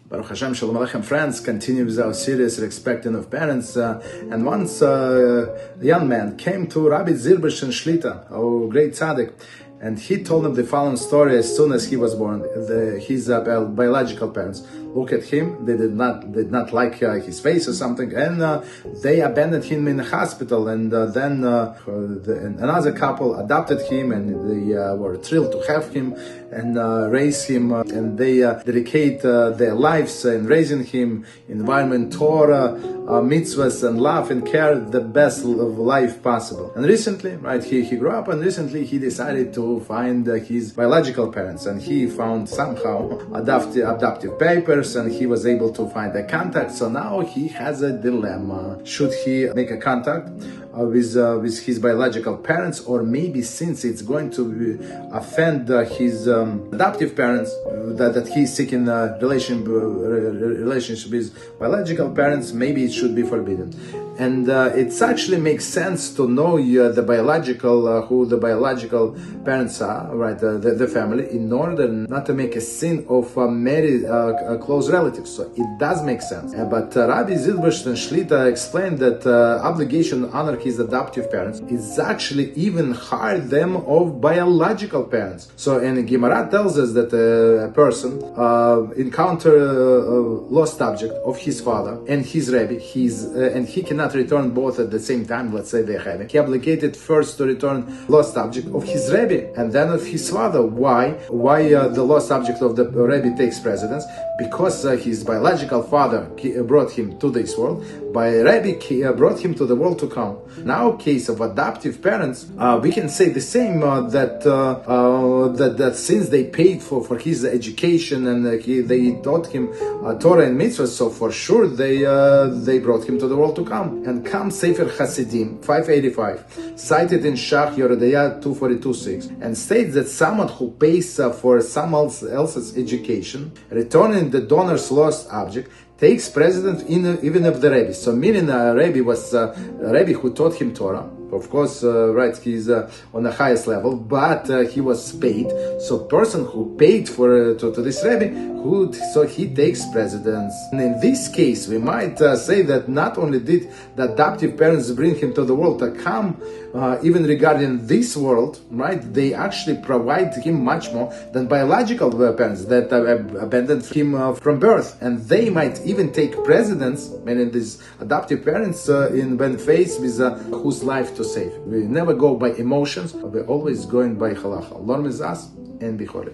Baruch Hashem, Shalom Aleichem, friends. Continue with our series, Respecting of Parents. And once a young man came to Rabbi Zilbersh and Shlita, our great tzaddik, and he told him the following story. As soon as he was born, his biological parents look at him. They did not like his face or something, and they abandoned him in the hospital. And then another couple adopted him, and they were thrilled to have him and raise him. And they dedicate their lives in raising him, environment, Torah, mitzvahs, and love and care, the best of life possible. And recently, right, he grew up, and recently he decided to find his biological parents, and he found somehow adoptive papers, and he was able to find a contact. So now he has a dilemma. Should he make a contact with his biological parents, or maybe since it's going to offend his adoptive parents, that he's seeking a relationship with biological parents, maybe it should be forbidden. And it actually makes sense to know who the biological parents are, right? The family, in order not to make a sin of married close relatives. So it does make sense. But Rabbi Zilbersh and Shlita explained that obligation to honor his adoptive parents is actually even higher than of biological parents. So, and Gemara tells us that a person encounter a lost object of his father and his Rebbe, and he cannot return both at the same time. Let's say they have it. He obligated first to return lost object of his Rebbe and then of his father. Why the lost object of the Rebbe takes precedence? Because his biological father brought him to this world. By Rebbe brought him to the world to come. Now, case of adoptive parents, we can say the same, that since they paid for his education and they taught him Torah and mitzvahs, so for sure they brought him to the world to come. And come Sefer Hasidim 585, cited in Shach Yoredaya 242.6, and states that someone who pays for someone else's education, returning the donor's lost object, takes precedence even of the Rebbe. So meaning Rebbe was a Rebbe who taught him Torah. Of course, right, he's on the highest level, but he was paid. So person who paid for to this Rebbe, so he takes precedence. And in this case, we might say that not only did the adoptive parents bring him to the world to come, even regarding this world, right, they actually provide him much more than biological parents that abandoned him from birth. And they might even take precedence, meaning these adoptive parents, when faced with whose life to save. We never go by emotions, but we're always going by halacha. Learn with us and be holy.